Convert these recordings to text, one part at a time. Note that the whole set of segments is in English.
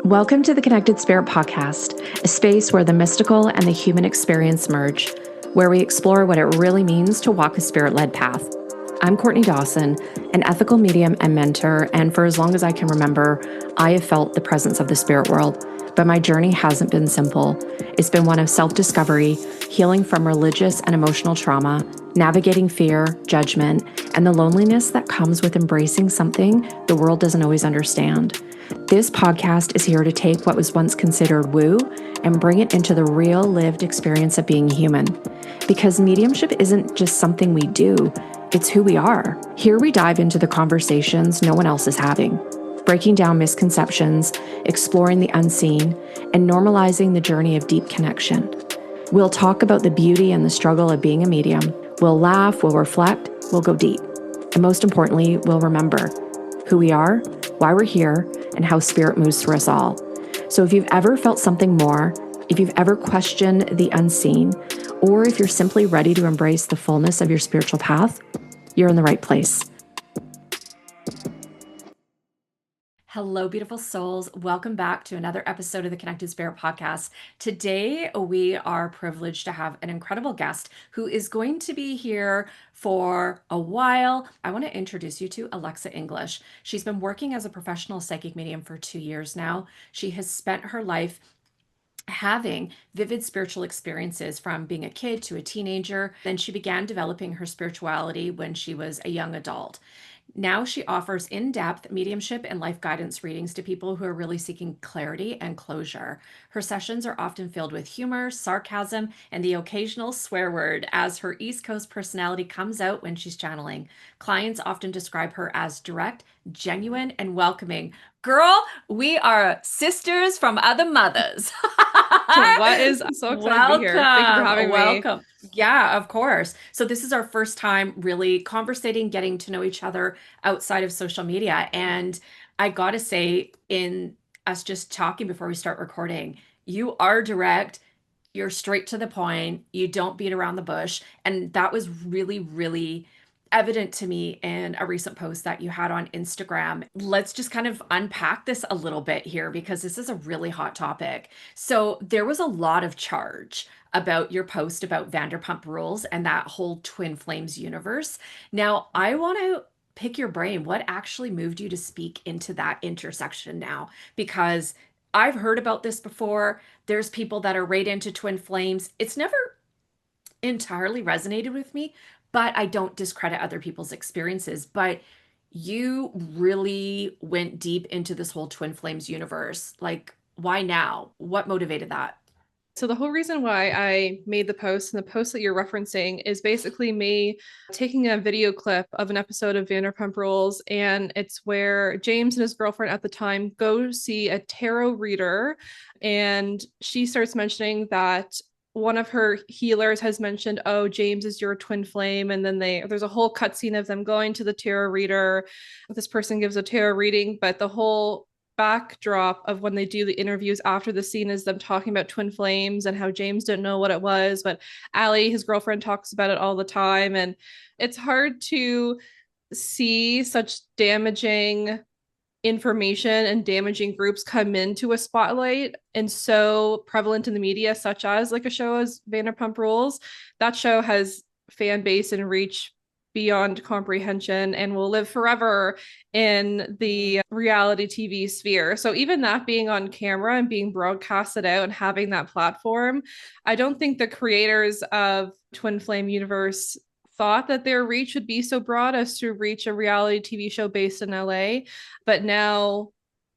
Welcome to the Connected Spirit Podcast, a space where the mystical and the human experience merge, where we explore what it really means to walk a spirit-led path. I'm Courtney Dawson, an ethical medium and mentor, and for as long as I can remember, I have felt the presence of the spirit world. But my journey hasn't been simple. It's been one of self-discovery, healing from religious and emotional trauma, navigating fear, judgment, and the loneliness that comes with embracing something the world doesn't always understand. This podcast is here to take what was once considered woo and bring it into the real lived experience of being human. Because mediumship isn't just something we do, it's who we are. Here we dive into the conversations no one else is having, breaking down misconceptions, exploring the unseen, and normalizing the journey of deep connection. We'll talk about the beauty and the struggle of being a medium. We'll laugh, we'll reflect, we'll go deep. And most importantly, we'll remember who we are, why we're here, and how spirit moves through us all. So if you've ever felt something more, if you've ever questioned the unseen, or if you're simply ready to embrace the fullness of your spiritual path, you're in the right place. Hello, beautiful souls. Welcome back to another episode of the Connected Spirit Podcast. Today, we are privileged to have an incredible guest who is going to be here for a while. I want to introduce you to Alexa English. She's been working as a professional psychic medium for 2 years now. She has spent her life having vivid spiritual experiences from being a kid to a teenager. Then she began developing her spirituality when she was a young adult. Now she offers in-depth mediumship and life guidance readings to people who are really seeking clarity and closure. Her sessions are often filled with humor, sarcasm, and the occasional swear word as her East Coast personality comes out when she's channeling. Clients often describe her as direct, genuine, and welcoming. Girl, we are sisters from other mothers. I'm so excited to be here. Thank you for having me. Welcome. Yeah, of course. So this is our first time really conversating, getting to know each other outside of social media. And I gotta say, in us just talking before we start recording, you are direct, you're straight to the point, you don't beat around the bush. And that was really, really evident to me in a recent post that you had on Instagram. Let's just kind of unpack this a little bit here because this is a really hot topic. So there was a lot of charge about your post about Vanderpump Rules and that whole twin flames universe. Now, I want to pick your brain. What actually moved you to speak into that intersection now? Because I've heard about this before. There's people that are right into twin flames. It's never entirely resonated with me, but I don't discredit other people's experiences. But you really went deep into this whole twin flames universe. Like, why now? What motivated that? So the whole reason why I made the post and the post that you're referencing is basically me taking a video clip of an episode of Vanderpump Rules, and it's where James and his girlfriend at the time go see a tarot reader, and she starts mentioning that one of her healers has mentioned, oh, James is your twin flame. And then there's a whole cutscene of them going to the tarot reader. This person gives a tarot reading, but the whole backdrop of when they do the interviews after the scene is them talking about twin flames and how James didn't know what it was, but Allie, his girlfriend, talks about it all the time. And it's hard to see such damaging information and damaging groups come into a spotlight and so prevalent in the media, such as like a show as Vanderpump Rules. That show has fan base and reach beyond comprehension and will live forever in the reality TV sphere. So even that being on camera and being broadcasted out and having that platform, I don't think the creators of Twin Flame Universe thought that their reach would be so broad as to reach a reality TV show based in LA. But now,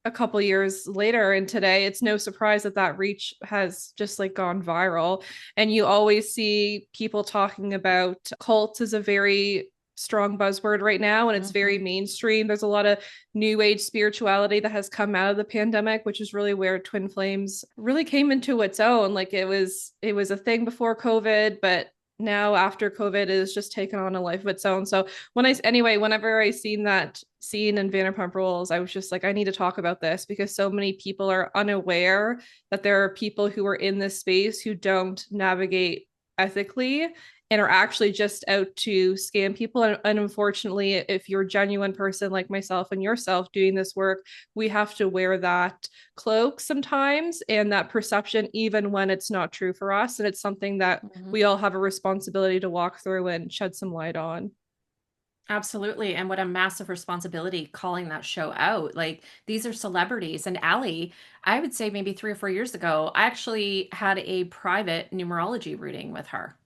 a couple years later and today, it's no surprise that that reach has just like gone viral. And you always see people talking about cults as a very strong buzzword right now, and it's very mainstream. There's a lot of new age spirituality that has come out of the pandemic, which is really where Twin Flames really came into its own. Like it was a thing before COVID, but now after COVID is just taken on a life of its own. So whenever I seen that scene in Vanderpump Rules, I was just like, I need to talk about this because so many people are unaware that there are people who are in this space who don't navigate ethically and are actually just out to scam people. And unfortunately, if you're a genuine person like myself and yourself doing this work, we have to wear that cloak sometimes and that perception, even when it's not true for us. And it's something that Mhm. we all have a responsibility to walk through and shed some light on. Absolutely. And what a massive responsibility calling that show out. Like these are celebrities. And Allie, I would say maybe 3 or 4 years ago, I actually had a private numerology reading with her.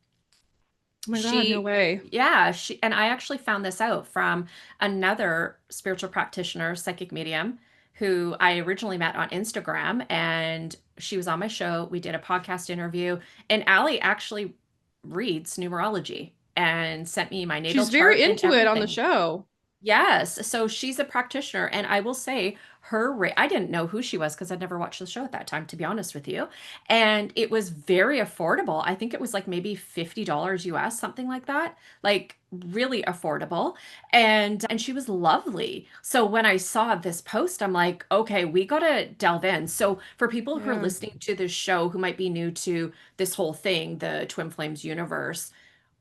Oh my God, no way. Yeah, and I actually found this out from another spiritual practitioner, psychic medium, who I originally met on Instagram. And she was on my show. We did a podcast interview, and Allie actually reads numerology and sent me my natal She's very chart and into it on the everything. show. Yes. So she's a practitioner. And I will say I didn't know who she was because I'd never watched the show at that time, to be honest with you. And it was very affordable. I think it was like maybe $50 US, something like that. Like really affordable. And she was lovely. So when I saw this post, I'm like, okay, we gotta delve in. So for people who are Yeah. listening to this show who might be new to this whole thing, the Twin Flames universe,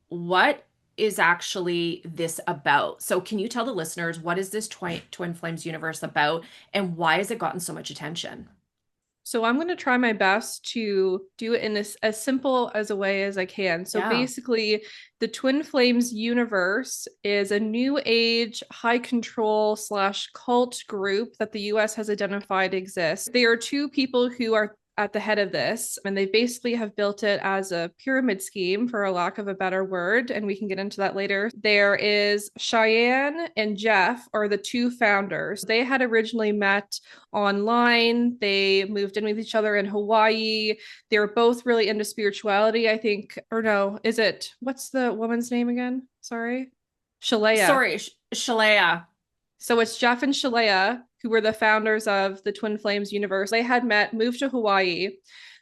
what is actually this about? So can you tell the listeners what is this Twin Flames universe about and why has it gotten so much attention? So I'm going to try my best to do it in this as simple as a way as I can. So Yeah. basically, the Twin Flames universe is a new age high control slash cult group that the US has identified exists. They are two people who are at the head of this, and they basically have built it as a pyramid scheme, for a lack of a better word, and we can get into that later. There is Cheyenne and Jeff are the two founders. They had originally met online. They moved in with each other in Hawaii. They were both really into spirituality, I think. Or no, is it, what's the woman's name again? Sorry. Shalea. Sorry, Shalea. So it's Jeff and Shalea, who were the founders of the Twin Flames universe. They had met, moved to Hawaii.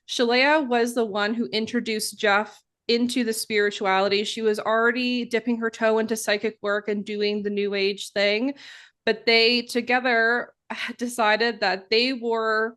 Shalea was the one who introduced Jeff into the spirituality. She was already dipping her toe into psychic work and doing the new age thing, but they together decided that they were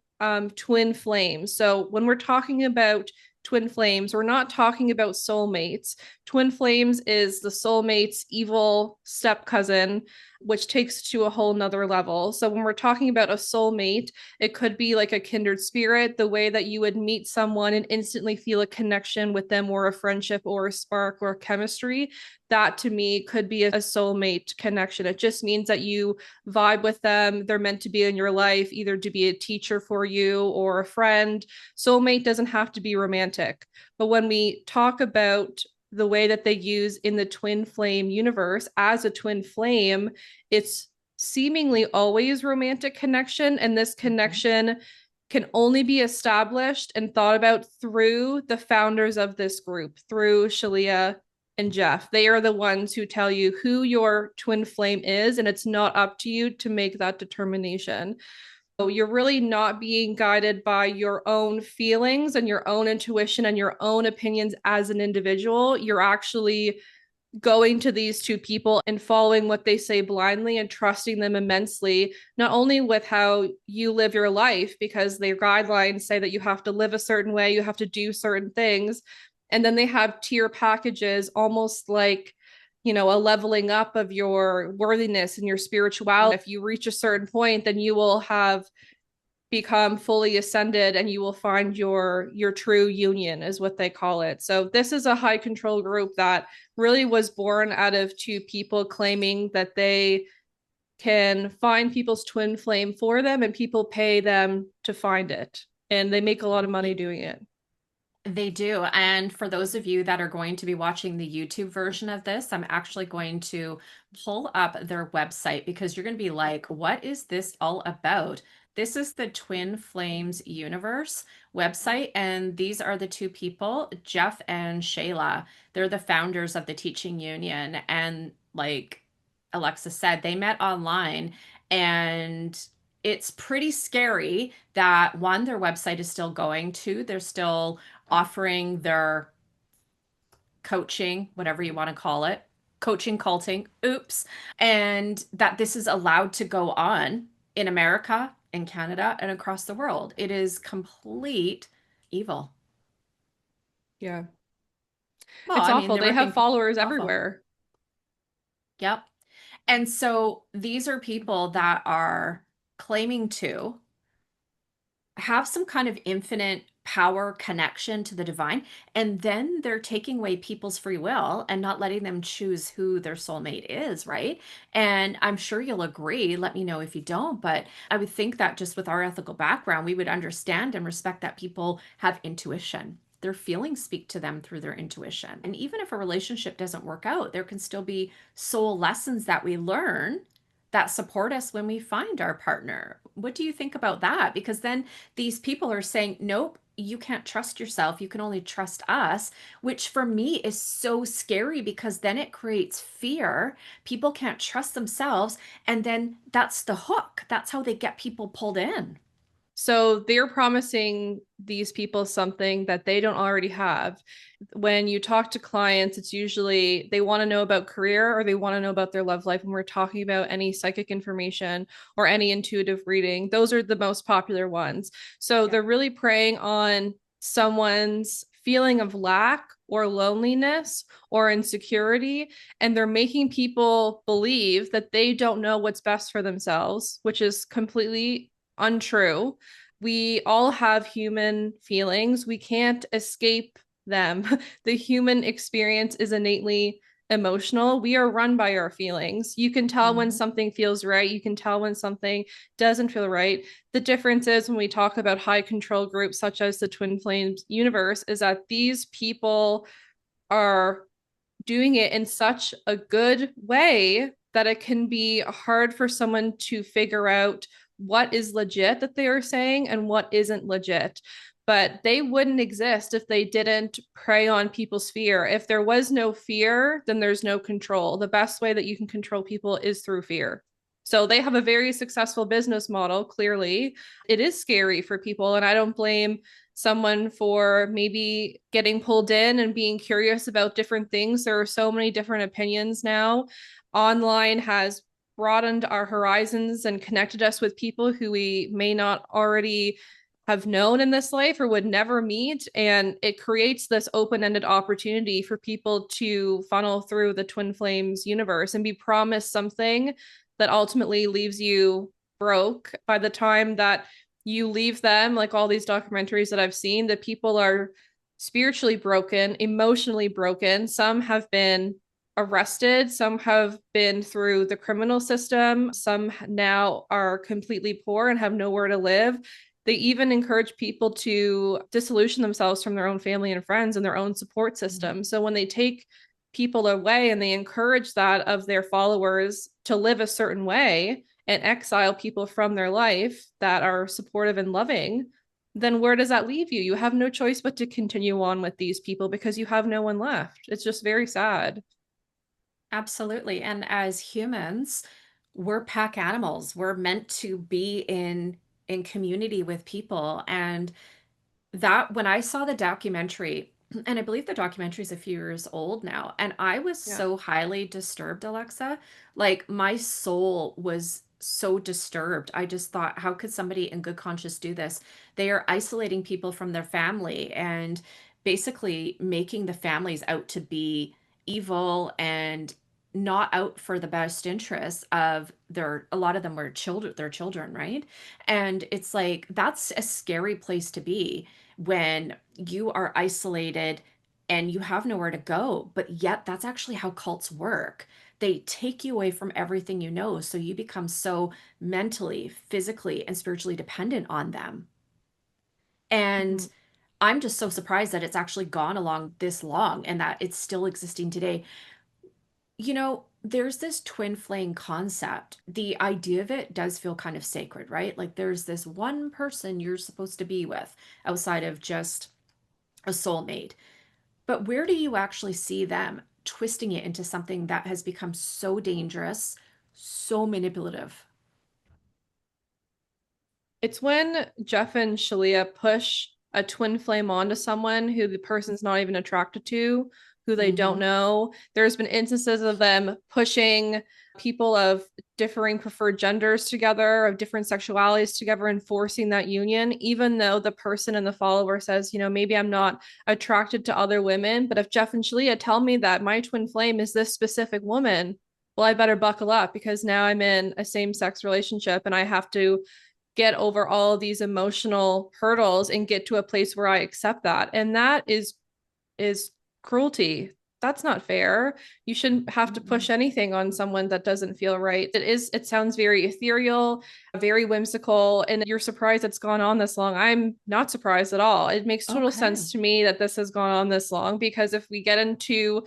twin flames. So when we're talking about twin flames, we're not talking about soulmates. Twin flames is the soulmate's evil step cousin, which takes to a whole nother level. So when we're talking about a soulmate, it could be like a kindred spirit, the way that you would meet someone and instantly feel a connection with them, or a friendship or a spark or chemistry. That to me could be a soulmate connection. It just means that you vibe with them. They're meant to be in your life, either to be a teacher for you or a friend. Soulmate doesn't have to be romantic. But when we talk about the way that they use in the twin flame universe as a twin flame, it's seemingly always romantic connection. And this Mhm. connection can only be established and thought about through the founders of this group, through Shalia and Jeff. They are the ones who tell you who your twin flame is, and it's not up to you to make that determination. So you're really not being guided by your own feelings and your own intuition and your own opinions as an individual. You're actually going to these two people and following what they say blindly and trusting them immensely, not only with how you live your life, because their guidelines say that you have to live a certain way, you have to do certain things. And then they have tier packages, almost like, a leveling up of your worthiness and your spirituality. If you reach a certain point, then you will have become fully ascended and you will find your true union, is what they call it. So this is a high control group that really was born out of two people claiming that they can find people's twin flame for them, and people pay them to find it, and they make a lot of money doing it. They do. And for those of you that are going to be watching the YouTube version of this, I'm actually going to pull up their website because you're going to be like, what is this all about? This is the Twin Flames Universe website. And these are the two people, Jeff and Shayla. They're the founders of the Teaching Union. And like Alexa said, they met online, and it's pretty scary that one, their website is still going, two, they're still offering their coaching, whatever you want to call it, coaching, culting, oops, and that this is allowed to go on in America, in Canada, and across the world. It is complete evil. Yeah. Well, It's I mean, awful. there They have have been people. followers Awful. everywhere. Yep. And so these are people that are claiming to have some kind of infinite power connection to the divine, and then they're taking away people's free will and not letting them choose who their soulmate is, right? And I'm sure you'll agree, let me know if you don't, but I would think that just with our ethical background, we would understand and respect that people have intuition. Their feelings speak to them through their intuition. And even if a relationship doesn't work out, there can still be soul lessons that we learn that support us when we find our partner. What do you think about that? Because then these people are saying, nope, you can't trust yourself. You can only trust us, which for me is so scary because then it creates fear. People can't trust themselves. And then that's the hook. That's how they get people pulled in. So they're promising these people something that they don't already have. When you talk to clients, it's usually they want to know about career or they want to know about their love life. When we're talking about any psychic information or any intuitive reading, those are the most popular ones. So Yeah. they're really preying on someone's feeling of lack or loneliness or insecurity. And they're making people believe that they don't know what's best for themselves, which is completely untrue. We all have human feelings. We can't escape them. The human experience is innately emotional. We are run by our feelings. You can tell when Mhm. something feels right. You can tell when something doesn't feel right. The difference is when we talk about high control groups, such as the Twin Flames universe, is that these people are doing it in such a good way that it can be hard for someone to figure out what is legit that they are saying and what isn't legit. But they wouldn't exist if they didn't prey on people's fear. If there was no fear, then there's no control. The best way that you can control people is through fear. So they have a very successful business model, clearly. It is scary for people, and I don't blame someone for maybe getting pulled in and being curious about different things. There are so many different opinions now. Online has broadened our horizons and connected us with people who we may not already have known in this life or would never meet. And it creates this open ended opportunity for people to funnel through the Twin Flames universe and be promised something that ultimately leaves you broke by the time that you leave them. Like all these documentaries that I've seen, that people are spiritually broken, emotionally broken. Some have been arrested, some have been through the criminal system, some now are completely poor and have nowhere to live. They even encourage people to disillusion themselves from their own family and friends and their own support system. So when they take people away and they encourage that of their followers to live a certain way and exile people from their life that are supportive and loving, then where does that leave you? You have no choice but to continue on with these people because you have no one left. It's just very sad. Absolutely. And as humans, we're pack animals. We're meant to be in community with people. And that when I saw the documentary, and I believe the documentary is a few years old now, and I was Yeah. so highly disturbed, Alexa. Like my soul was so disturbed. I just thought, how could somebody in good conscience do this? They are isolating people from their family and basically making the families out to be evil and not out for the best interests of a lot of them were children, their children, right? And it's like that's a scary place to be when you are isolated and you have nowhere to go. But yet, that's actually how cults work. They take you away from everything you know. So you become so mentally, physically, and spiritually dependent on them. Mm-hmm. And I'm just so surprised that it's actually gone along this long and that it's still existing today. There's this twin flame concept. The idea of it does feel kind of sacred, right? Like there's this one person you're supposed to be with outside of just a soulmate. But where do you actually see them twisting it into something that has become so dangerous, so manipulative? It's when Jeff and Shalia push a twin flame onto someone who the person's not even attracted to who they don't know. There's been instances of them pushing people of differing preferred genders together, of different sexualities together, and forcing that union, even though the person and the follower says, you know, maybe I'm not attracted to other women, but if Jeff and Shalia tell me that my twin flame is this specific woman, well, I better buckle up because now I'm in a same-sex relationship and I have to get over all of these emotional hurdles and get to a place where I accept that. And that is cruelty. That's not fair. You shouldn't have to push anything on someone that doesn't feel right. It sounds very ethereal, very whimsical, and you're surprised it's gone on this long. I'm not surprised at all. It makes total sense to me that this has gone on this long, because if we get into,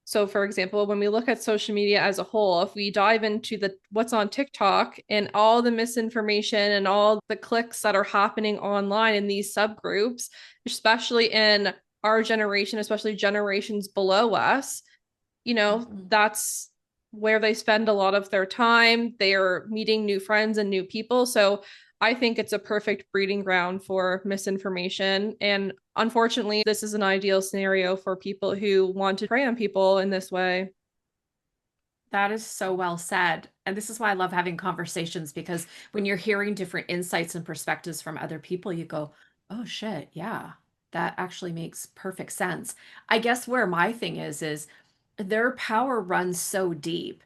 so for example, when we look at social media as a whole, if we dive into what's on TikTok and all the misinformation and all the clicks that are happening online in these subgroups, especially in our generation, especially generations below us, you know, that's where they spend a lot of their time. They are meeting new friends and new people. So I think it's a perfect breeding ground for misinformation. And unfortunately, this is an ideal scenario for people who want to prey on people in this way. That is so well said. And this is why I love having conversations, because when you're hearing different insights and perspectives from other people, you go, oh shit, yeah, that actually makes perfect sense. I guess where my thing is their power runs so deep.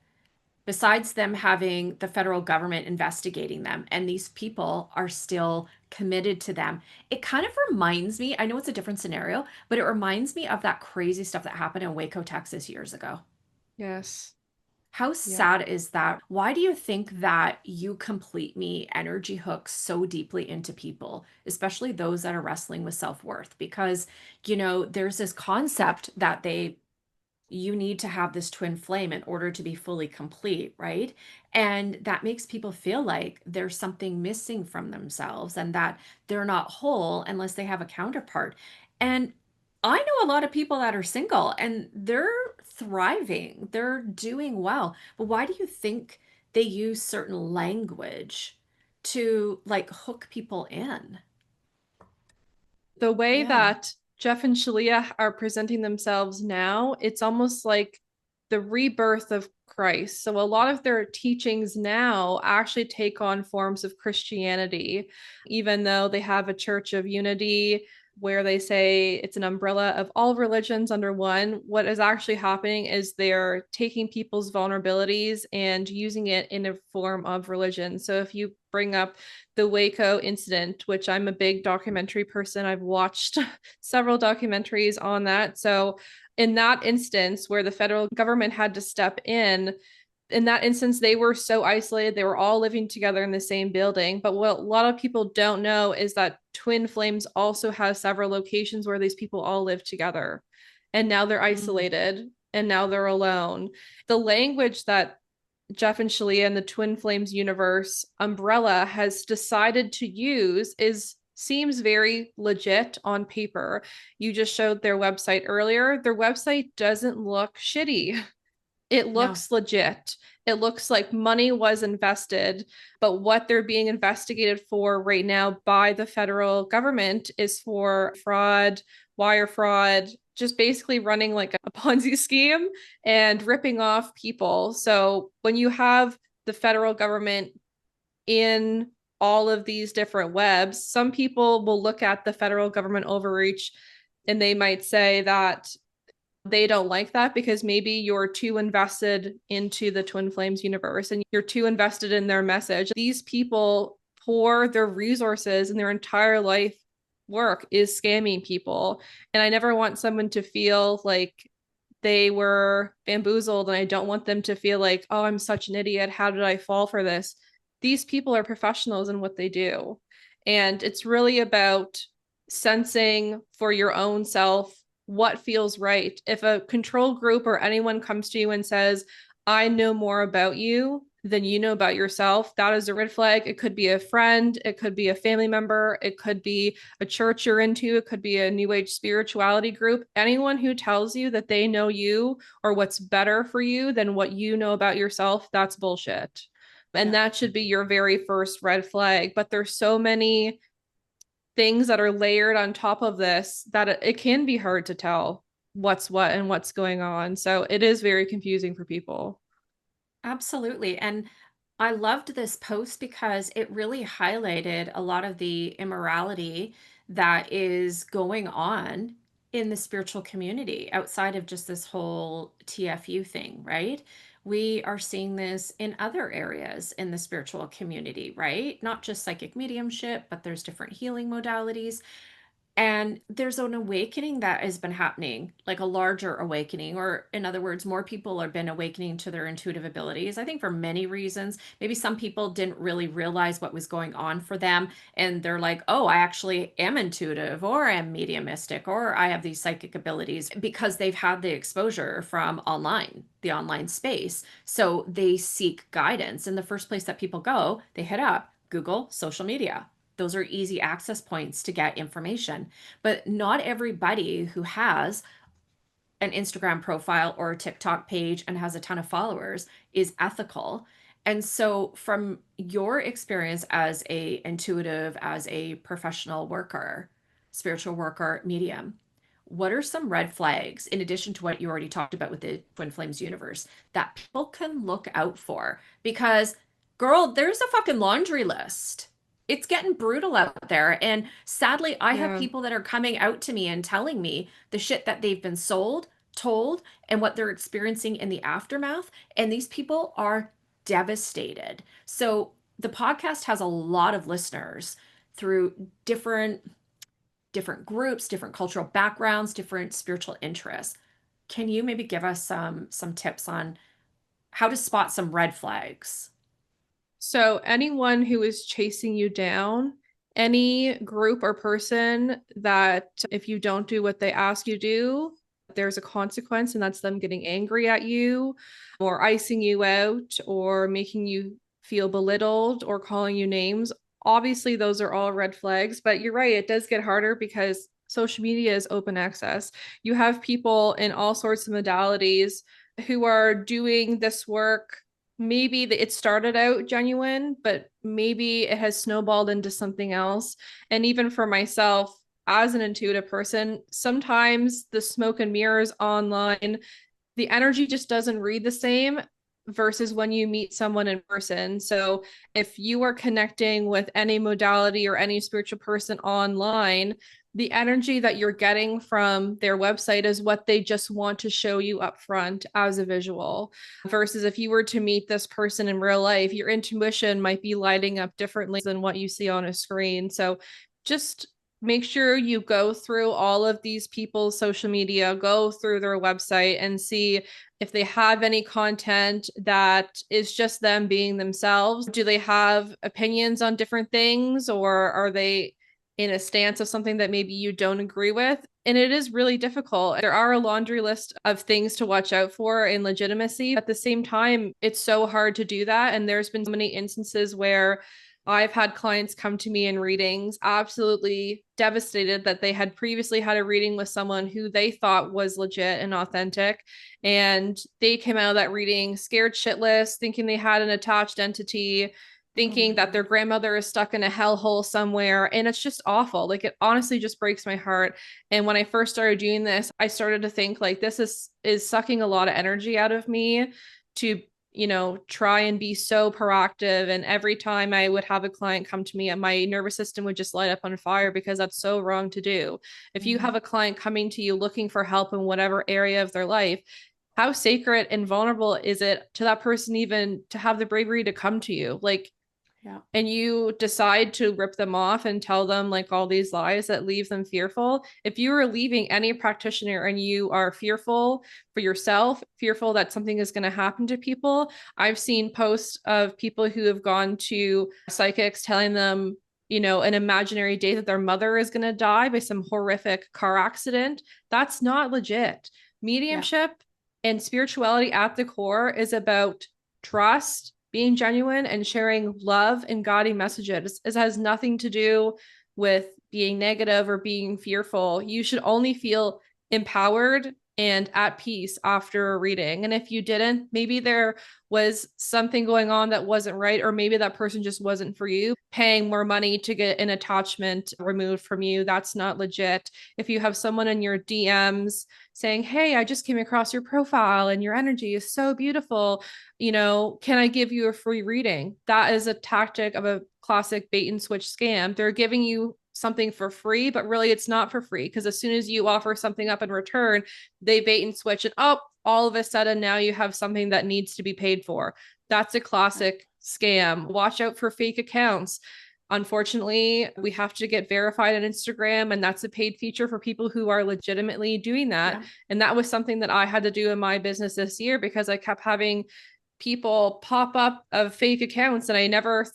Besides them having the federal government investigating them, and these people are still committed to them. It kind of reminds me, I know it's a different scenario, but it reminds me of that crazy stuff that happened in Waco, Texas years ago. Yes. How Yeah. sad is that? Why do you think that you complete me energy hooks so deeply into people, especially those that are wrestling with self-worth? Because, there's this concept that you need to have this twin flame in order to be fully complete, right? And that makes people feel like there's something missing from themselves and that they're not whole unless they have a counterpart. And I know a lot of people that are single and they're thriving, they're doing well. But why do you think they use certain language to like hook people in? The way Yeah. that Jeff and Shalia are presenting themselves now, it's almost like the rebirth of Christ. So a lot of their teachings now actually take on forms of Christianity, even though they have a church of unity where they say it's an umbrella of all religions under one. What is actually happening is they're taking people's vulnerabilities and using it in a form of religion. So if you bring up the Waco incident, which I'm a big documentary person, I've watched several documentaries on that. So in that instance where the federal government had to step in that instance, they were so isolated. They were all living together in the same building. But what a lot of people don't know is that Twin Flames also has several locations where these people all live together. And now they're Mm. isolated and now they're alone. The language that Jeff and Shalia and the Twin Flames universe umbrella has decided to use seems very legit on paper. You just showed their website earlier. Their website doesn't look shitty. It No. looks legit. It looks like money was invested, but what they're being investigated for right now by the federal government is for fraud, wire fraud, just basically running like a Ponzi scheme and ripping off people. So when you have the federal government in all of these different webs, some people will look at the federal government overreach and they might say that they don't like that because maybe you're too invested into the Twin Flames universe and you're too invested in their message. These people pour their resources and their entire life work is scamming people. And I never want someone to feel like they were bamboozled. And I don't want them to feel like, oh, I'm such an idiot. How did I fall for this? These people are professionals in what they do. And it's really about sensing for your own self what feels right. If a control group or anyone comes to you and says, I know more about you than you know about yourself, that is a red flag. It could be a friend, it could be a family member, it could be a church you're into, it could be a new age spirituality group. Anyone who tells you that they know you or what's better for you than what you know about yourself, that's bullshit. And Yeah. that should be your very first red flag. But there's so many things that are layered on top of this that it can be hard to tell. what's what and what's going on. So it is very confusing for people. Absolutely. And I loved this post because it really highlighted a lot of the immorality that is going on in the spiritual community outside of just this whole TFU thing, right? We are seeing this in other areas in the spiritual community, right? Not just psychic mediumship, but there's different healing modalities. And there's an awakening that has been happening, like a larger awakening, or in other words, more people have been awakening to their intuitive abilities. I think for many reasons. Maybe some people didn't really realize what was going on for them. And they're like, oh, I actually am intuitive, or I'm mediumistic, or I have these psychic abilities because they've had the exposure from online, the online space. So they seek guidance. And the first place that people go, they hit up Google, social media. Those are easy access points to get information. But not everybody who has an Instagram profile or a TikTok page and has a ton of followers is ethical. And so from your experience as a intuitive, as a professional worker, spiritual worker, medium, what are some red flags in addition to what you already talked about with the Twin Flames universe that people can look out for? Because girl, there's a fucking laundry list. It's getting brutal out there. And sadly, I have Yeah. people that are coming out to me and telling me the shit that they've been sold, told, and what they're experiencing in the aftermath. And these people are devastated. So the podcast has a lot of listeners through different groups, different cultural backgrounds, different spiritual interests. Can you maybe give us some tips on how to spot some red flags? So anyone who is chasing you down, any group or person that if you don't do what they ask you to do, there's a consequence, and that's them getting angry at you or icing you out or making you feel belittled or calling you names. Obviously, those are all red flags, but you're right, it does get harder because social media is open access. You have people in all sorts of modalities who are doing this work. Maybe it started out genuine, but maybe it has snowballed into something else. And even for myself, as an intuitive person, sometimes the smoke and mirrors online, the energy just doesn't read the same versus when you meet someone in person. So if you are connecting with any modality or any spiritual person online, the energy that you're getting from their website is what they just want to show you up front as a visual. Versus if you were to meet this person in real life, your intuition might be lighting up differently than what you see on a screen. So just make sure you go through all of these people's social media, go through their website and see if they have any content that is just them being themselves. Do they have opinions on different things, or are they in a stance of something that maybe you don't agree with? And it is really difficult. There are a laundry list of things to watch out for in legitimacy. At the same time, it's so hard to do that. And there's been so many instances where I've had clients come to me in readings absolutely devastated that they had previously had a reading with someone who they thought was legit and authentic. And they came out of that reading scared shitless, thinking they had an attached entity, thinking that their grandmother is stuck in a hellhole somewhere. And it's just awful. Like, it honestly just breaks my heart. And when I first started doing this, I started to think like this is sucking a lot of energy out of me to try and be so proactive. And every time I would have a client come to me, my nervous system would just light up on fire because that's so wrong to do. If you have a client coming to you looking for help in whatever area of their life, how sacred and vulnerable is it to that person even to have the bravery to come to you? Like, Yeah. and you decide to rip them off and tell them like all these lies that leave them fearful. If you are leaving any practitioner and you are fearful for yourself, fearful that something is going to happen to people, I've seen posts of people who have gone to psychics telling them, an imaginary day that their mother is going to die by some horrific car accident. That's not legit. Mediumship and spirituality at the core is about trust, being genuine, and sharing love and guiding messages. It has nothing to do with being negative or being fearful. You should only feel empowered and at peace after a reading. And if you didn't, maybe there was something going on that wasn't right, or maybe that person just wasn't for you. Paying more money to get an attachment removed from you, that's not legit. If you have someone in your DMs saying, hey, I just came across your profile and your energy is so beautiful, can I give you a free reading? That is a tactic of a classic bait and switch scam. They're giving you something for free, but really it's not for free, because as soon as you offer something up in return, they bait and switch it up. All of a sudden, now you have something that needs to be paid for. That's a classic scam. Watch out for fake accounts. Unfortunately, we have to get verified on Instagram, and that's a paid feature for people who are legitimately doing that. Yeah. And that was something that I had to do in my business this year, because I kept having people pop up of fake accounts, and I never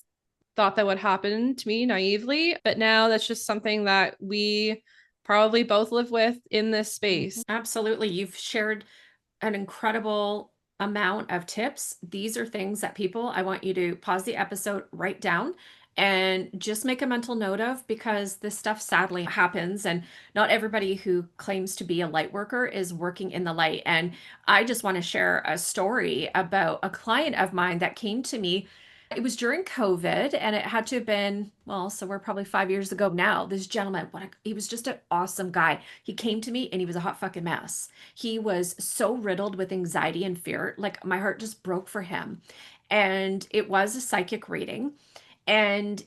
thought that would happen to me naively. But now that's just something that we probably both live with in this space. Absolutely. You've shared an incredible amount of tips. These are things that people, I want you to pause the episode, write down, and just make a mental note of, because this stuff sadly happens, and not everybody who claims to be a light worker is working in the light. And I just want to share a story about a client of mine that came to me. It was during COVID, and it had to have been, well, so we're probably 5 years ago now. This gentleman, he was just an awesome guy. He came to me and he was a hot fucking mess. He was so riddled with anxiety and fear. Like, my heart just broke for him. And it was a psychic reading. And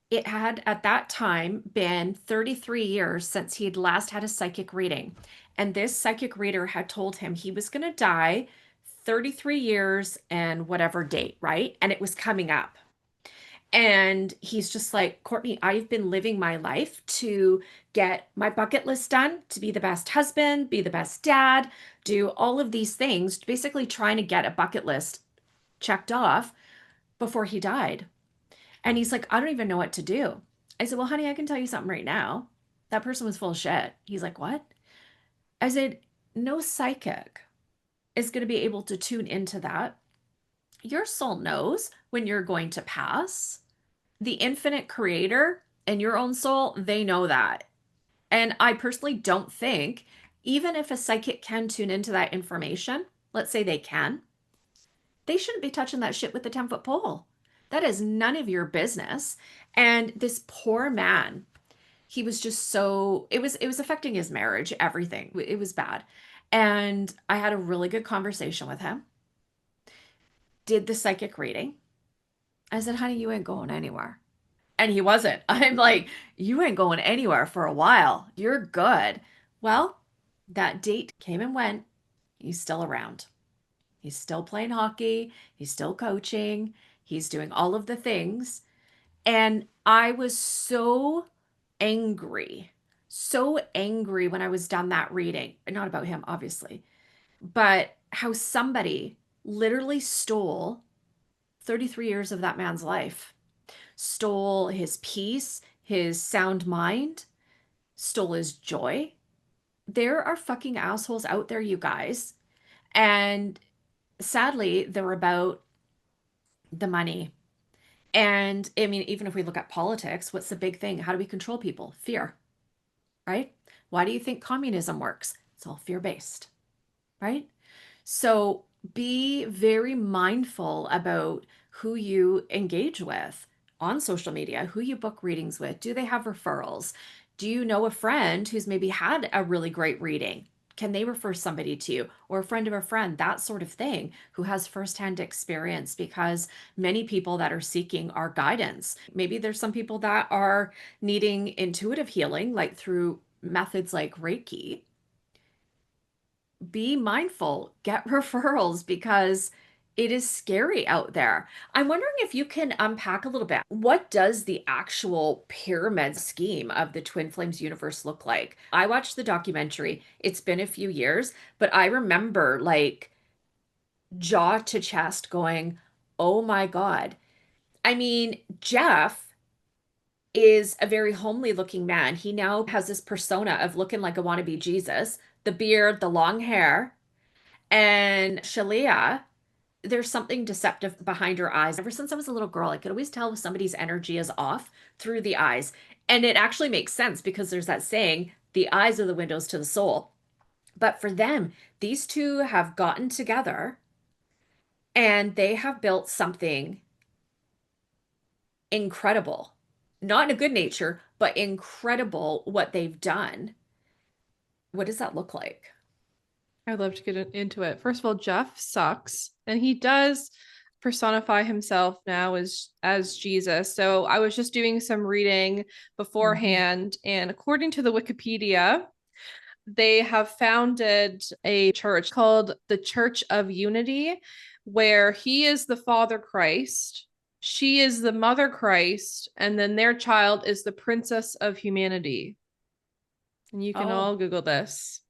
it had at that time been 33 years since he had last had a psychic reading. And this psychic reader had told him he was going to die 33 years and whatever date, right? And it was coming up. And he's just like, Courtney, I've been living my life to get my bucket list done, to be the best husband, be the best dad, do all of these things, basically trying to get a bucket list checked off before he died. And he's like, I don't even know what to do. I said, well, honey, I can tell you something right now. That person was full of shit. He's like, what? I said, no psychic is going to be able to tune into that. Your soul knows when you're going to pass. The infinite creator and your own soul, they know that. And I personally don't think, even if a psychic can tune into that information, let's say they can, they shouldn't be touching that shit with the 10-foot pole. That is none of your business. And this poor man, he was just so, it was affecting his marriage, everything. It was bad. And I had a really good conversation with him. Did the psychic reading. I said, honey, you ain't going anywhere. And he wasn't. I'm like, you ain't going anywhere for a while. You're good. Well, that date came and went. He's still around. He's still playing hockey. He's still coaching. He's doing all of the things. And I was so angry when I was done that reading. Not about him, obviously, but how somebody literally stole 33 years of that man's life, stole his peace, his sound mind, stole his joy. There are fucking assholes out there, you guys. And sadly, they're about the money. And I mean, even if we look at politics, what's the big thing? How do we control people? Fear, right? Why do you think communism works? It's all fear-based, right? So be very mindful about who you engage with on social media, who you book readings with. Do they have referrals? Do you know a friend who's maybe had a really great reading? Can they refer somebody to you, or a friend of a friend, that sort of thing, who has firsthand experience? Because many people that are seeking our guidance, maybe there's some people that are needing intuitive healing, like through methods like Reiki. Be mindful, get referrals, because it is scary out there. I'm wondering if you can unpack a little bit. What does the actual pyramid scheme of the Twin Flames universe look like? I watched the documentary. It's been a few years, but I remember like jaw to chest going, oh my God. I mean, Jeff is a very homely looking man. He now has this persona of looking like a wannabe Jesus, the beard, the long hair. And Shalia, there's something deceptive behind her eyes. Ever since I was a little girl, I could always tell if somebody's energy is off through the eyes. And it actually makes sense, because there's that saying, the eyes are the windows to the soul. But for them, these two have gotten together and they have built something incredible. Not in a good nature, but incredible what they've done. What does that look like? I'd love to get into it. First of all, Jeff sucks, and he does personify himself now as Jesus. So I was just doing some reading beforehand, and according to the Wikipedia, they have founded a church called the Church of Unity, where he is the Father Christ, she is the Mother Christ, and then their child is the Princess of Humanity. And you can all Google this.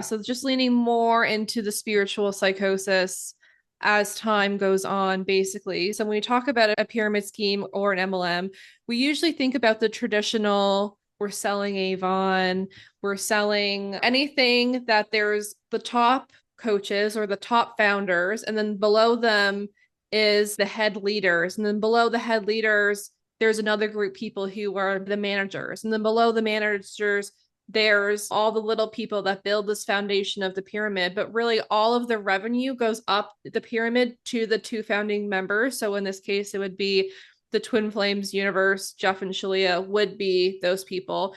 So just leaning more into the spiritual psychosis as time goes on, basically. So when we talk about a pyramid scheme or an MLM, we usually think about the traditional, we're selling Avon, we're selling anything that there's the top coaches or the top founders, and then below them is the head leaders. And then below the head leaders, there's another group of people who are the managers. And then below the managers, there's all the little people that build this foundation of the pyramid, but really all of the revenue goes up the pyramid to the two founding members. So in this case, it would be the Twin Flames universe. Jeff and Shalia would be those people.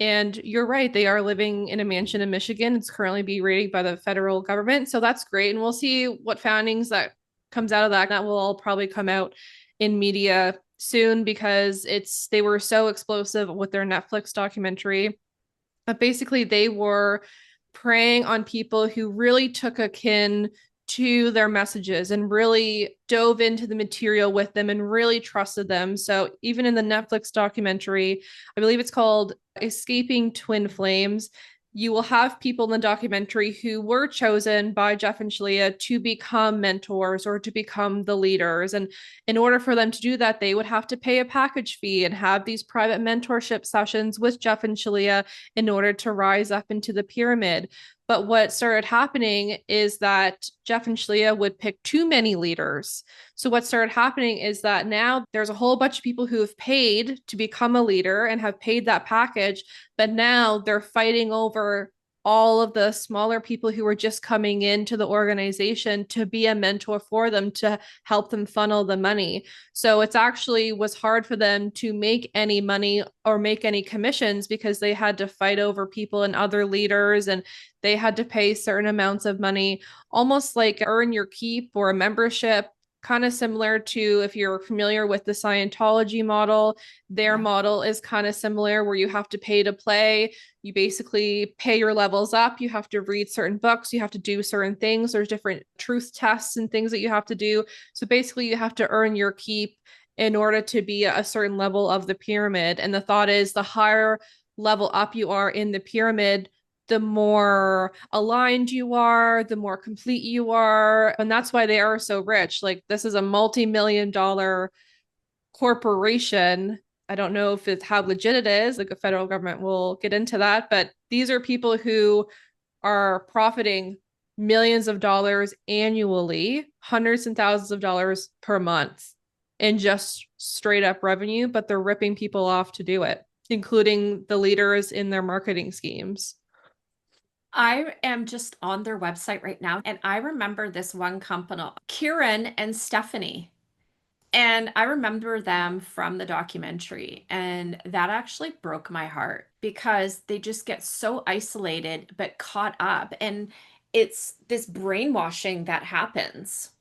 And you're right, they are living in a mansion in Michigan. It's currently being rated by the federal government. So that's great. And we'll see what foundings that comes out of that. That will all probably come out in media soon because they were so explosive with their Netflix documentary. But basically, they were preying on people who really took a kin to their messages and really dove into the material with them and really trusted them. So even in the Netflix documentary, I believe it's called Escaping Twin Flames, you will have people in the documentary who were chosen by Jeff and Shalia to become mentors or to become the leaders. And in order for them to do that, they would have to pay a package fee and have these private mentorship sessions with Jeff and Shalia in order to rise up into the pyramid. But what started happening is that Jeff and Shalia would pick too many leaders. So what started happening is that now there's a whole bunch of people who have paid to become a leader and have paid that package, but now they're fighting over all of the smaller people who are just coming into the organization to be a mentor for them, to help them funnel the money. So it's actually was hard for them to make any money or make any commissions because they had to fight over people and other leaders, and they had to pay certain amounts of money, almost like earn your keep or a membership, kind of similar to if you're familiar with the Scientology model. Their model is kind of similar where you have to pay to play. You basically pay your levels up. You have to read certain books. You have to do certain things. There's different truth tests and things that you have to do. So basically you have to earn your keep in order to be a certain level of the pyramid. And the thought is the higher level up you are in the pyramid, the more aligned you are, the more complete you are. And that's why they are so rich. Like this is a multi-million-dollar corporation. I don't know if it's how legit it is. Like the federal government will get into that, but these are people who are profiting millions of dollars annually, hundreds and thousands of dollars per month in just straight up revenue, but they're ripping people off to do it, including the leaders in their marketing schemes. I am just on their website right now, and I remember this one company, Kieran and Stephanie. And I remember them from the documentary, and that actually broke my heart because they just get so isolated but caught up. And it's this brainwashing that happens.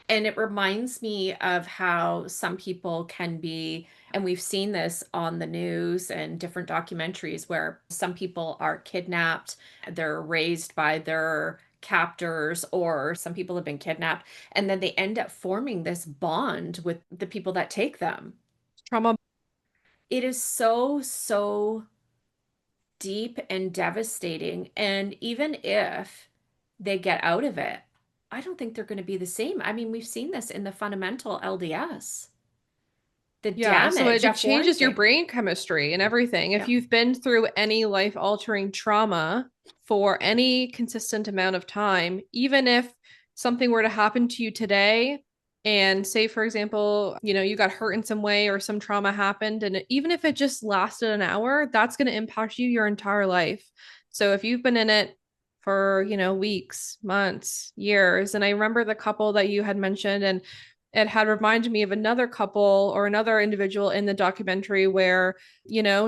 And it reminds me of how some people can be, and we've seen this on the news and different documentaries where some people are kidnapped, they're raised by their captors, or some people have been kidnapped, and then they end up forming this bond with the people that take them. Trauma. It is so, so deep and devastating. And even if they get out of it, I don't think they're going to be the same. I mean, we've seen this in the fundamental LDS. The Yeah, so damage, it Jeff changes your Warrenstein. brain chemistry and everything. If Yeah. you've been through any life-altering trauma for any consistent amount of time, even if something were to happen to you today, and say, for example, you got hurt in some way or some trauma happened, and even if it just lasted an hour, that's going to impact you your entire life. So if you've been in it for, weeks, months, years, and I remember the couple that you had mentioned, and it had reminded me of another couple or another individual in the documentary where,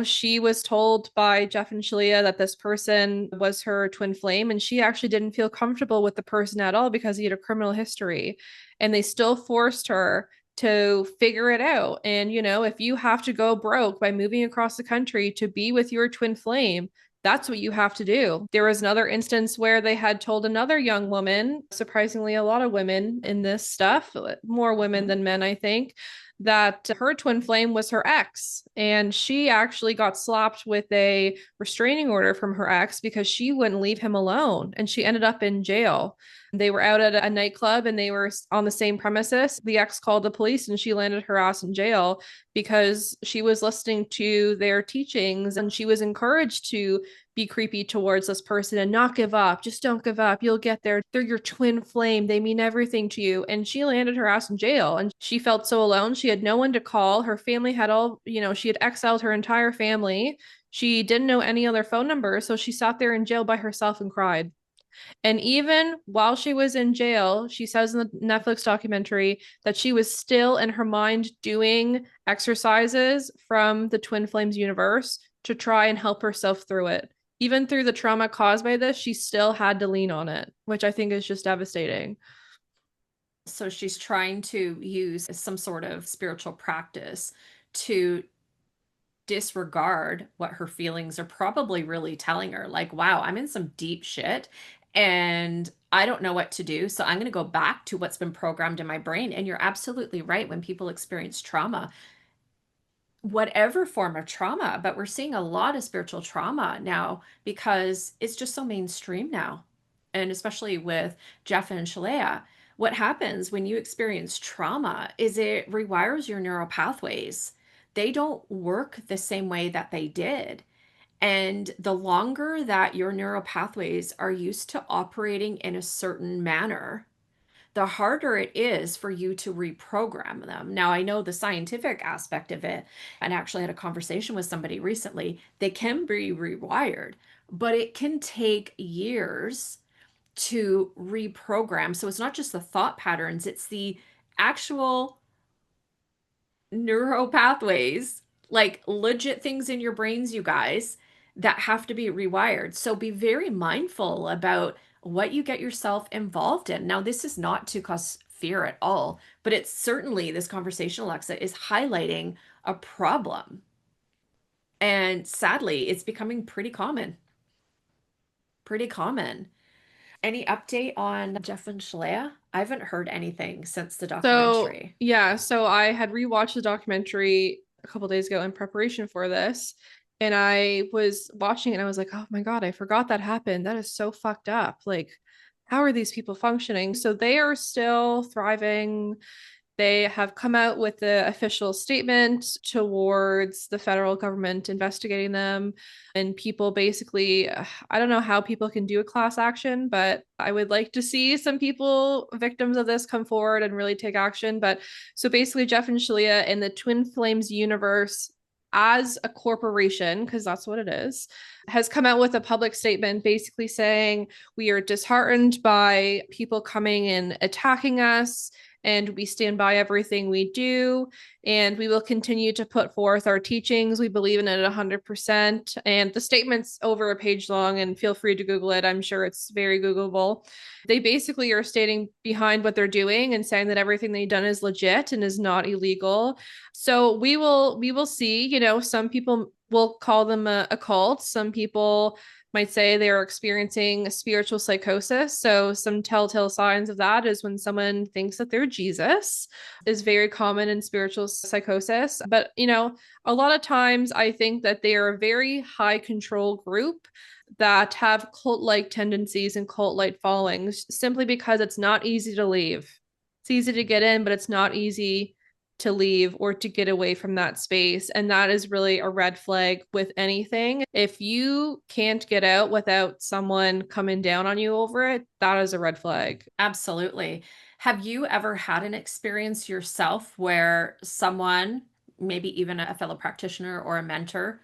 she was told by Jeff and Shalia that this person was her twin flame, and she actually didn't feel comfortable with the person at all because he had a criminal history. And they still forced her to figure it out. And, if you have to go broke by moving across the country to be with your twin flame, that's what you have to do. There was another instance where they had told another young woman, surprisingly, a lot of women in this stuff, more women than men, I think, that her twin flame was her ex. And she actually got slapped with a restraining order from her ex because she wouldn't leave him alone. And she ended up in jail. They were out at a nightclub and they were on the same premises. The ex called the police and she landed her ass in jail because she was listening to their teachings and she was encouraged to be creepy towards this person and not give up. Just don't give up. You'll get there. They're your twin flame. They mean everything to you. And she landed her ass in jail and she felt so alone. She had no one to call. Her family had she had exiled her entire family. She didn't know any other phone number. So she sat there in jail by herself and cried. And even while she was in jail, she says in the Netflix documentary that she was still in her mind doing exercises from the Twin Flames universe to try and help herself through it. Even through the trauma caused by this, she still had to lean on it, which I think is just devastating. So she's trying to use some sort of spiritual practice to disregard what her feelings are probably really telling her. Like, wow, I'm in some deep shit and I don't know what to do. So I'm going to go back to what's been programmed in my brain. And you're absolutely right. When people experience trauma, whatever form of trauma, but we're seeing a lot of spiritual trauma now because it's just so mainstream now. And especially with Jeff and Shalea, what happens when you experience trauma is it rewires your neural pathways. They don't work the same way that they did. And the longer that your neural pathways are used to operating in a certain manner, the harder it is for you to reprogram them. Now, I know the scientific aspect of it, and actually had a conversation with somebody recently. They can be rewired, but it can take years to reprogram. So it's not just the thought patterns, it's the actual neural pathways, like legit things in your brains, you guys, that have to be rewired. So be very mindful about what you get yourself involved in. Now, this is not to cause fear at all, but it's certainly, this conversation, Alexa, is highlighting a problem. And sadly, it's becoming pretty common. Pretty common. Any update on Jeff and Shalea? I haven't heard anything since the So, documentary. yeah, so I had rewatched the documentary a couple days ago in preparation for this. And I was watching it and I was like, oh my God, I forgot that happened. That is so fucked up. Like, how are these people functioning? So they are still thriving. They have come out with the official statement towards the federal government investigating them. And people basically, I don't know how people can do a class action, but I would like to see some people, victims of this, come forward and really take action. But so basically, Jeff and Shalia in the Twin Flames universe, as a corporation, because that's what it is, has come out with a public statement basically saying we are disheartened by people coming and attacking us, and we stand by everything we do, and we will continue to put forth our teachings. We believe in it 100%. And the statement's over a page long, and feel free to Google it. I'm sure it's very Googleable. They basically are stating behind what they're doing and saying that everything they've done is legit and is not illegal. So we will see. Some people will call them a cult. Some people might say they're experiencing spiritual psychosis. So some telltale signs of that is when someone thinks that they're Jesus, is very common in spiritual psychosis. But, a lot of times I think that they are a very high control group that have cult-like tendencies and cult-like followings simply because it's not easy to leave. It's easy to get in, but it's not easy to leave or to get away from that space. And that is really a red flag with anything. If you can't get out without someone coming down on you over it, that is a red flag. Absolutely. Have you ever had an experience yourself where someone, maybe even a fellow practitioner or a mentor,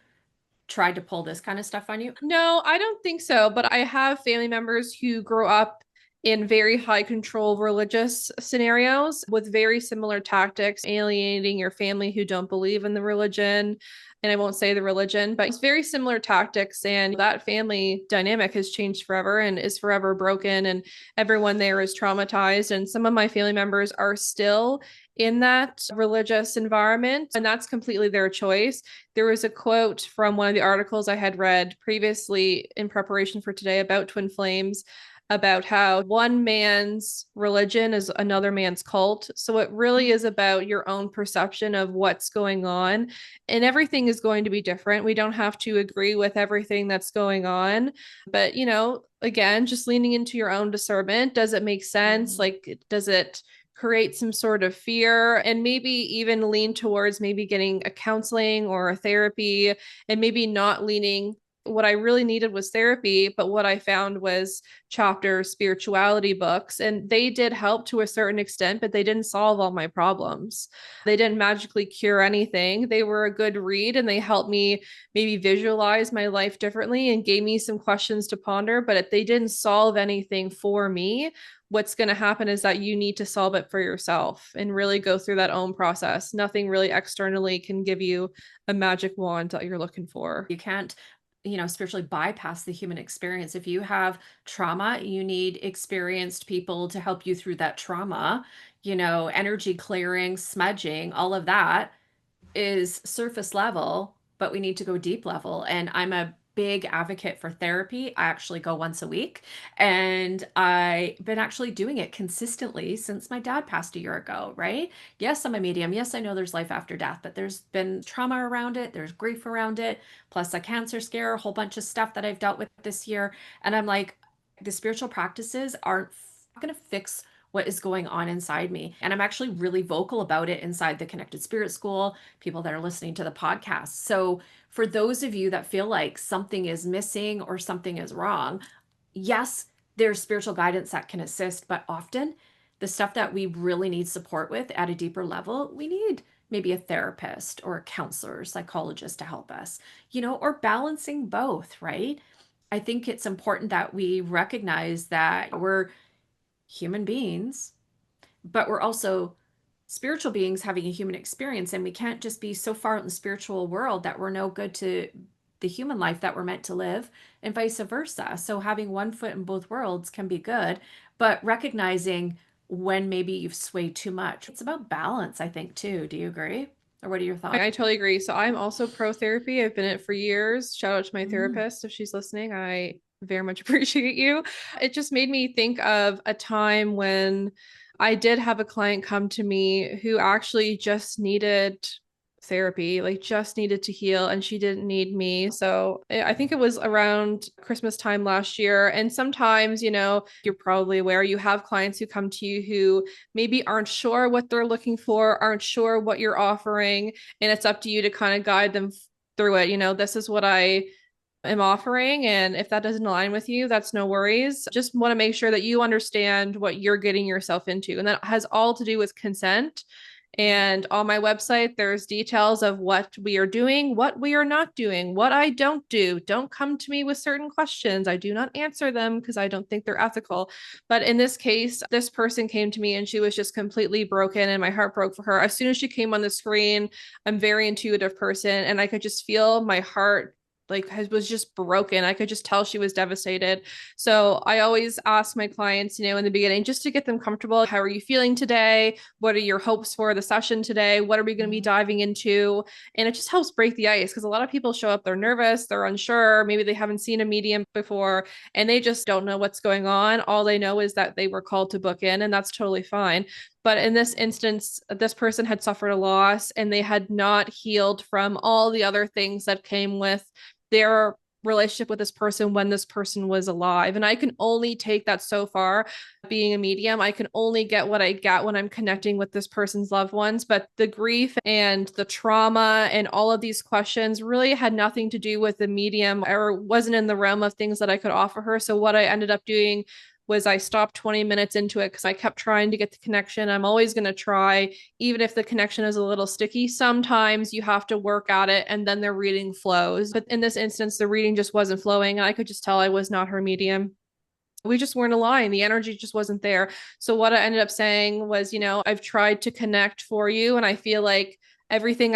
tried to pull this kind of stuff on you? No, I don't think so. But I have family members who grow up in very high control religious scenarios with very similar tactics, alienating your family who don't believe in the religion. And I won't say the religion, but it's very similar tactics. And that family dynamic has changed forever and is forever broken. And everyone there is traumatized. And some of my family members are still in that religious environment, and that's completely their choice. There was a quote from one of the articles I had read previously in preparation for today about twin flames, about how one man's religion is another man's cult. So it really is about your own perception of what's going on, and everything is going to be different. We don't have to agree with everything that's going on, but again, just leaning into your own discernment. Does it make sense? Like, does it create some sort of fear, and maybe even lean towards maybe getting a counseling or a therapy, and maybe not leaning. What I really needed was therapy, but what I found was chapter spirituality books, and they did help to a certain extent, but they didn't solve all my problems. They didn't magically cure anything. They were a good read, and they helped me maybe visualize my life differently and gave me some questions to ponder, but they didn't solve anything for me. What's going to happen is that you need to solve it for yourself and really go through that own process. Nothing really externally can give you a magic wand that you're looking for. You can't, spiritually bypass the human experience. If you have trauma, you need experienced people to help you through that trauma. Energy clearing, smudging, all of that is surface level, but we need to go deep level. And I'm a big advocate for therapy. I actually go once a week, and I've been actually doing it consistently since my dad passed a year ago, right? Yes, I'm a medium. Yes, I know there's life after death, but there's been trauma around it. There's grief around it, plus a cancer scare, a whole bunch of stuff that I've dealt with this year. And I'm like, the spiritual practices aren't going to fix what is going on inside me. And I'm actually really vocal about it inside the Connected Spirit School, people that are listening to the podcast. So for those of you that feel like something is missing or something is wrong, yes, there's spiritual guidance that can assist, but often the stuff that we really need support with at a deeper level, we need maybe a therapist or a counselor or psychologist to help us, or balancing both, right? I think it's important that we recognize that we're human beings, but we're also spiritual beings having a human experience, and we can't just be so far out in the spiritual world that we're no good to the human life that we're meant to live, and vice versa. So having one foot in both worlds can be good, but recognizing when maybe you've swayed too much. It's about balance, I think, too. Do you agree? Or what are your thoughts? I totally agree. So I'm also pro therapy. I've been in it for years. Shout out to my therapist if she's listening. I very much appreciate you. It just made me think of a time when I did have a client come to me who actually just needed therapy, like just needed to heal, and she didn't need me. So I think it was around Christmas time last year. And sometimes, you're probably aware, you have clients who come to you who maybe aren't sure what they're looking for, aren't sure what you're offering, and it's up to you to kind of guide them through it. This is what I am offering, and if that doesn't align with you, that's no worries. Just want to make sure that you understand what you're getting yourself into, and that has all to do with consent. And on my website, there's details of what we are doing, what we are not doing, what I don't do. Don't come to me with certain questions. I do not answer them because I don't think they're ethical. But in this case, this person came to me and she was just completely broken, and my heart broke for her. As soon as she came on the screen, I'm a very intuitive person, and I could just feel my heart was just broken. I could just tell she was devastated. So I always ask my clients, in the beginning, just to get them comfortable. How are you feeling today? What are your hopes for the session today? What are we going to be diving into? And it just helps break the ice, because a lot of people show up, they're nervous, they're unsure, maybe they haven't seen a medium before, and they just don't know what's going on. All they know is that they were called to book in, and that's totally fine. But in this instance, this person had suffered a loss, and they had not healed from all the other things that came with their relationship with this person when this person was alive. And I can only take that so far. Being a medium, I can only get what I get when I'm connecting with this person's loved ones. But the grief and the trauma and all of these questions really had nothing to do with the medium, or wasn't in the realm of things that I could offer her. So what I ended up doing was I stopped 20 minutes into it because I kept trying to get the connection. I'm always going to try, even if the connection is a little sticky. Sometimes you have to work at it and then the reading flows. But in this instance, the reading just wasn't flowing. And I could just tell I was not her medium. We just weren't aligned. The energy just wasn't there. So what I ended up saying was, I've tried to connect for you. And I feel like everything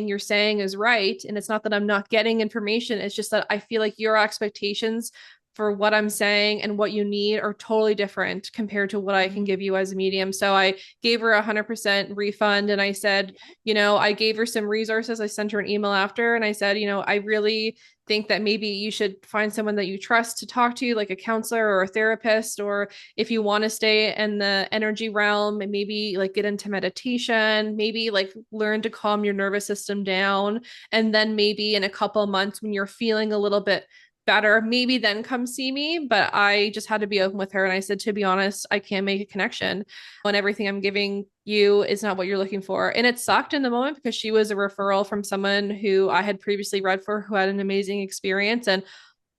you're saying is right. And it's not that I'm not getting information. It's just that I feel like your expectations for what I'm saying and what you need are totally different compared to what I can give you as a medium. So I gave her 100% refund. And I said, I gave her some resources. I sent her an email after and I said, I really think that maybe you should find someone that you trust to talk to, like a counselor or a therapist, or if you want to stay in the energy realm and maybe like get into meditation, maybe like learn to calm your nervous system down. And then maybe in a couple of months when you're feeling a little bit better, maybe then come see me. But I just had to be open with her. And I said, to be honest, I can't make a connection when everything I'm giving you is not what you're looking for. And it sucked in the moment because she was a referral from someone who I had previously read for, who had an amazing experience. And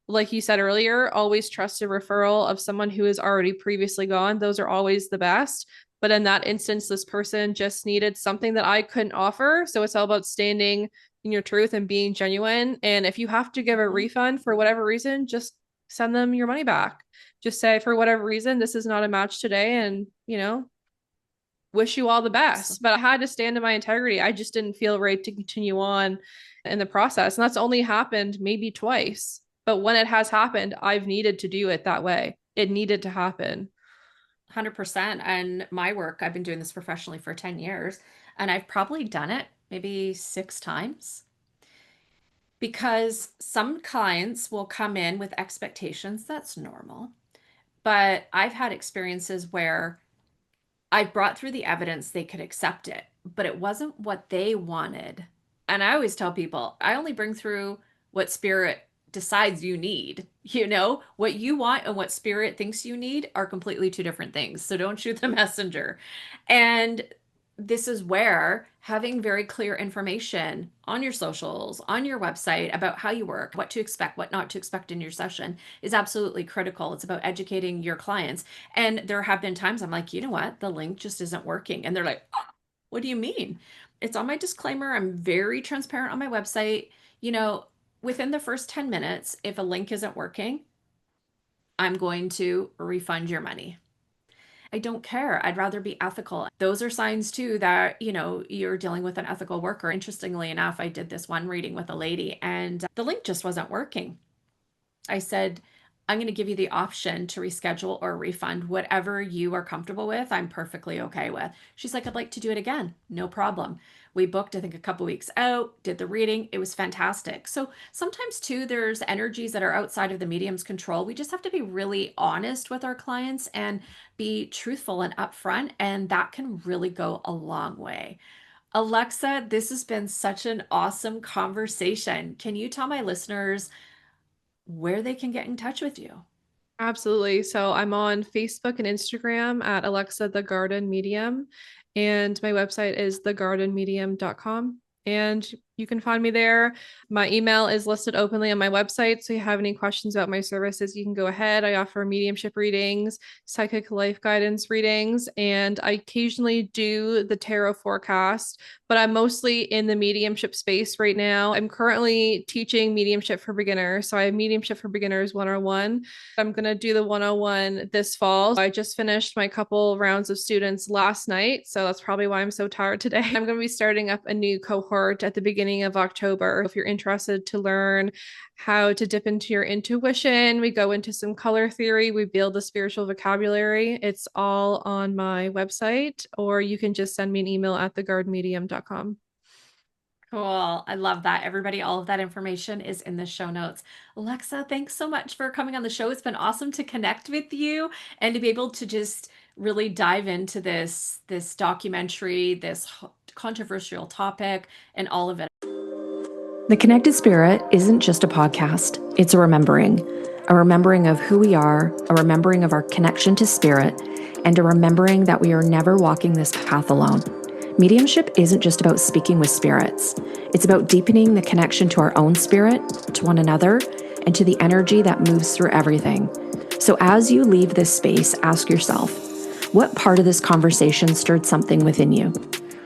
like you said earlier, always trust a referral of someone who has already previously gone. Those are always the best. But in that instance, this person just needed something that I couldn't offer. So it's all about standing in your truth and being genuine. And if you have to give a refund for whatever reason, just send them your money back. Just say, for whatever reason, this is not a match today. And, wish you all the best. But I had to stand in my integrity. I just didn't feel right to continue on in the process. And that's only happened maybe twice. But when it has happened, I've needed to do it that way. It needed to happen. 100%. And my work, I've been doing this professionally for 10 years, and I've probably done it maybe 6 times. Because some clients will come in with expectations. That's normal. But I've had experiences where I brought through the evidence they could accept it, but it wasn't what they wanted. And I always tell people, I only bring through what spirit decides you need. What you want and what spirit thinks you need are completely 2 different things. So don't shoot the messenger. And this is where having very clear information on your socials, on your website about how you work, what to expect, what not to expect in your session is absolutely critical. It's about educating your clients. And there have been times I'm like, you know what? The link just isn't working. And they're like, oh, what do you mean? It's on my disclaimer. I'm very transparent on my website. Within the first 10 minutes, if a link isn't working, I'm going to refund your money. I don't care. I'd rather be ethical. Those are signs too that, you're dealing with an ethical worker. Interestingly enough, I did this one reading with a lady and the link just wasn't working. I said, I'm going to give you the option to reschedule or refund. Whatever you are comfortable with, I'm perfectly okay with. She's like, I'd like to do it again. No problem. We booked, I think, a couple weeks out, did the reading. It was fantastic. So sometimes too, there's energies that are outside of the medium's control. We just have to be really honest with our clients and be truthful and upfront. And that can really go a long way. Alexa, this has been such an awesome conversation. Can you tell my listeners where they can get in touch with you? Absolutely. So I'm on Facebook and Instagram at Alexa the Garden Medium, and my website is thegardenmedium.com. And you can find me there. My email is listed openly on my website. So if you have any questions about my services, you can go ahead. I offer mediumship readings, psychic life guidance readings, and I occasionally do the tarot forecast, but I'm mostly in the mediumship space right now. I'm currently teaching mediumship for beginners. So I have mediumship for beginners 101. I'm going to do the 101 this fall. I just finished my couple rounds of students last night. So that's probably why I'm so tired today. I'm going to be starting up a new cohort at the beginning of October. If you're interested to learn how to dip into your intuition, we go into some color theory, we build the spiritual vocabulary. It's all on my website, or you can just send me an email at thegardenmedium.com. Cool. I love that. Everybody, all of that information is in the show notes. Alexa, thanks so much for coming on the show. It's been awesome to connect with you and to be able to just really dive into this documentary, this controversial topic, and all of it. The Connected Spirit isn't just a podcast, it's a remembering of who we are, a remembering of our connection to spirit, and a remembering that we are never walking this path alone. Mediumship isn't just about speaking with spirits. It's about deepening the connection to our own spirit, to one another, and to the energy that moves through everything. So as you leave this space, ask yourself, what part of this conversation stirred something within you?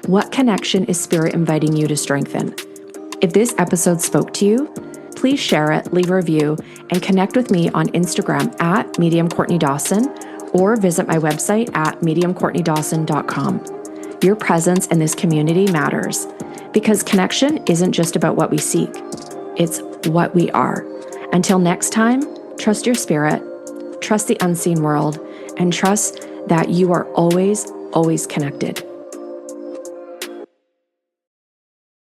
What connection is Spirit inviting you to strengthen? If this episode spoke to you, please share it, leave a review, and connect with me on Instagram at Medium Courtney Dawson, or visit my website at mediumcourtneydawson.com. Your presence in this community matters, because connection isn't just about what we seek, it's what we are. Until next time, trust your spirit, trust the unseen world, and trust that you are always, always connected.